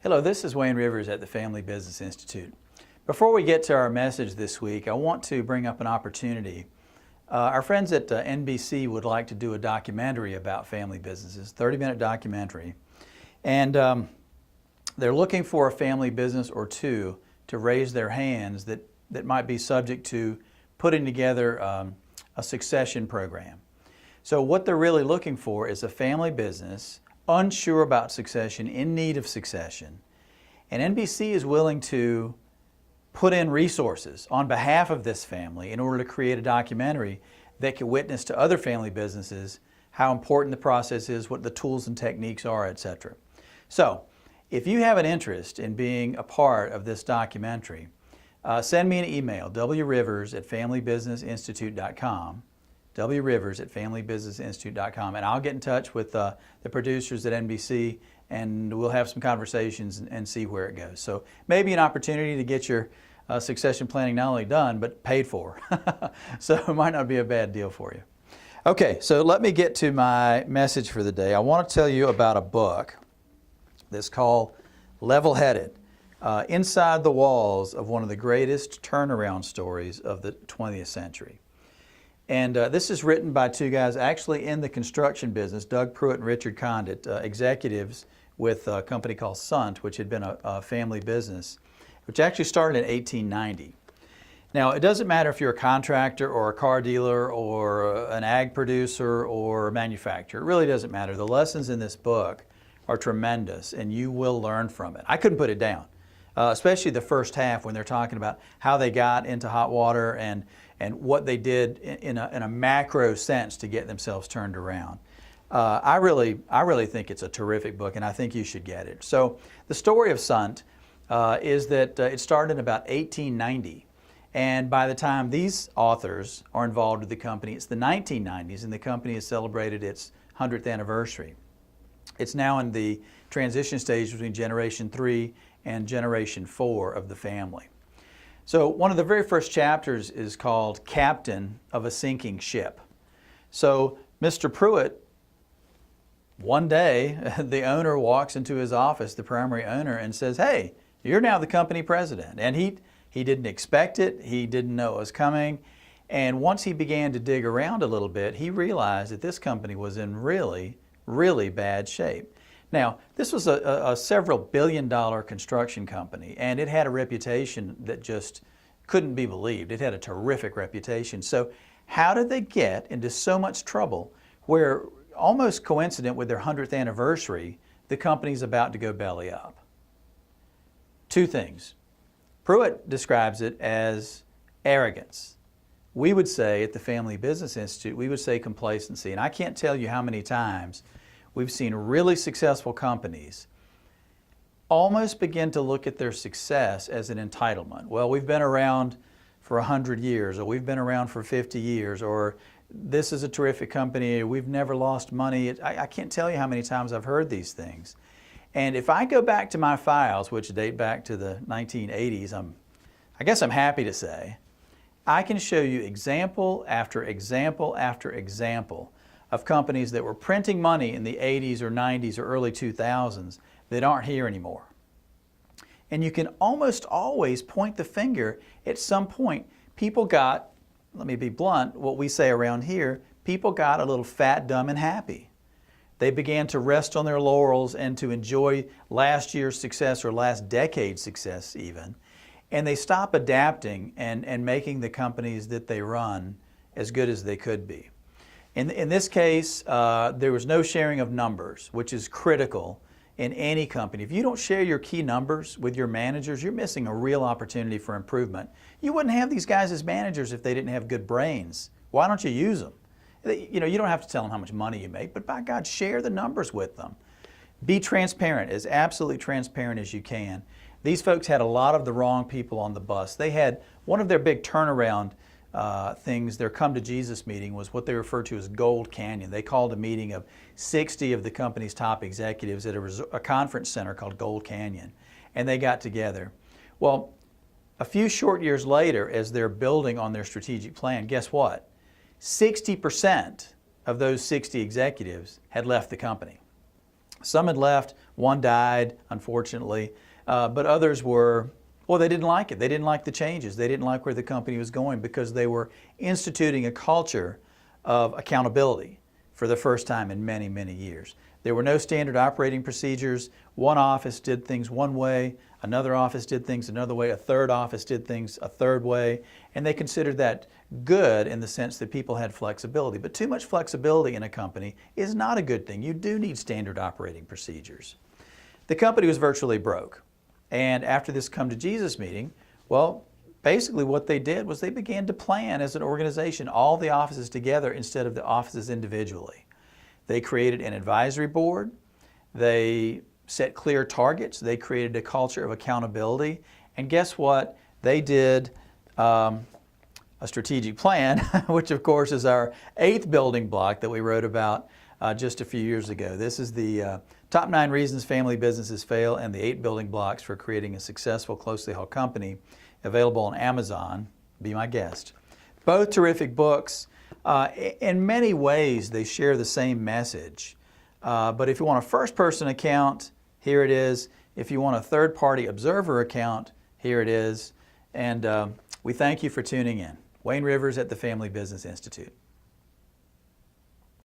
Hello, this is Wayne Rivers at the Family Business Institute. Before we get to our message this week, I want to bring up an opportunity. Our friends at NBC would like to do a documentary about family businesses, 30-minute documentary. And they're looking for a family business or two to raise their hands that might be subject to putting together a succession program. So what they're really looking for is a family business unsure about succession, in need of succession. And NBC is willing to put in resources on behalf of this family in order to create a documentary that can witness to other family businesses how important the process is, what the tools and techniques are, etc. So, if you have an interest in being a part of this documentary, send me an email, wrivers@familybusinessinstitute.com, wrivers@familybusinessinstitute.com, and I'll get in touch with the producers at NBC, and we'll have some conversations and see where it goes. So maybe an opportunity to get your succession planning not only done, but paid for. So it might not be a bad deal for you. Okay, so let me get to my message for the day. I want to tell you about a book that's called Levelheaded, Inside the Walls of One of the Greatest Turnaround Stories of the 20th Century. And this is written by two guys actually in the construction business, Doug Pruitt and Richard Condit, executives with a company called Sunt, which had been a family business, which actually started in 1890. Now, it doesn't matter if you're a contractor or a car dealer or an ag producer or a manufacturer. It really doesn't matter. The lessons in this book are tremendous, and you will learn from it. I couldn't put it down, especially the first half when they're talking about how they got into hot water and what they did in a macro sense to get themselves turned around. I really think it's a terrific book, and I think you should get it. So the story of Sunt is that it started in about 1890, and by the time these authors are involved with the company, it's the 1990s, and the company has celebrated its 100th anniversary. It's now in the transition stage between Generation 3 and Generation 4 of the family. So one of the very first chapters is called Captain of a Sinking Ship. So Mr. Pruitt, one day, the owner walks into his office, the primary owner, and says, "Hey, you're now the company president." And he didn't expect it. He didn't know it was coming. And once he began to dig around a little bit, he realized that this company was in really, really bad shape. Now, this was a several billion-dollar construction company, and it had a reputation that just couldn't be believed. It had a terrific reputation. So how did they get into so much trouble where, almost coincident with their 100th anniversary, the company's about to go belly up? Two things. Pruitt describes it as arrogance. We would say at the Family Business Institute, we would say complacency. And I can't tell you how many times we've seen really successful companies almost begin to look at their success as an entitlement. Well, we've been around for 100 years, or we've been around for 50 years, or this is a terrific company, we've never lost money. I can't tell you how many times I've heard these things. And if I go back to my files, which date back to the 1980s, I guess I'm happy to say, I can show you example after example after example of companies that were printing money in the 80s or 90s or early 2000s that aren't here anymore. And you can almost always point the finger at some point. People got, let me be blunt, what we say around here, people got a little fat, dumb, and happy. They began to rest on their laurels and to enjoy last year's success or last decade's success even. And they stop adapting and making the companies that they run as good as they could be. In this case, there was no sharing of numbers, which is critical in any company. If you don't share your key numbers with your managers, you're missing a real opportunity for improvement. You wouldn't have these guys as managers if they didn't have good brains. Why don't you use them? You know, you don't have to tell them how much money you make, but by God, share the numbers with them. Be transparent, as absolutely transparent as you can. These folks had a lot of the wrong people on the bus. They had one of their big turnaround things, their Come to Jesus meeting, was what they referred to as Gold Canyon. They called a meeting of 60 of the company's top executives at a conference center called Gold Canyon, and they got together. Well, a few short years later, as they're building on their strategic plan, guess what? 60% of those 60 executives had left the company. Some had left, one died, unfortunately, but others were, well, they didn't like it. They didn't like the changes. They didn't like where the company was going because they were instituting a culture of accountability for the first time in many, many years. There were no standard operating procedures. One office did things one way, another office did things another way, a third office did things a third way, and they considered that good in the sense that people had flexibility. But too much flexibility in a company is not a good thing. You do need standard operating procedures. The company was virtually broke. And after this Come to Jesus meeting, well, basically what they did was they began to plan as an organization all the offices together instead of the offices individually. They created an advisory board. They set clear targets. They created a culture of accountability. And guess what? They did a strategic plan, which of course is our 8th building block that we wrote about just a few years ago. This is the top 9 reasons family businesses fail and the 8 building blocks for creating a successful, closely held company, available on Amazon. Be my guest. Both terrific books. In many ways, they share the same message. But if you want a first-person account, here it is. If you want a third-party observer account, here it is. And we thank you for tuning in. Wayne Rivers at the Family Business Institute.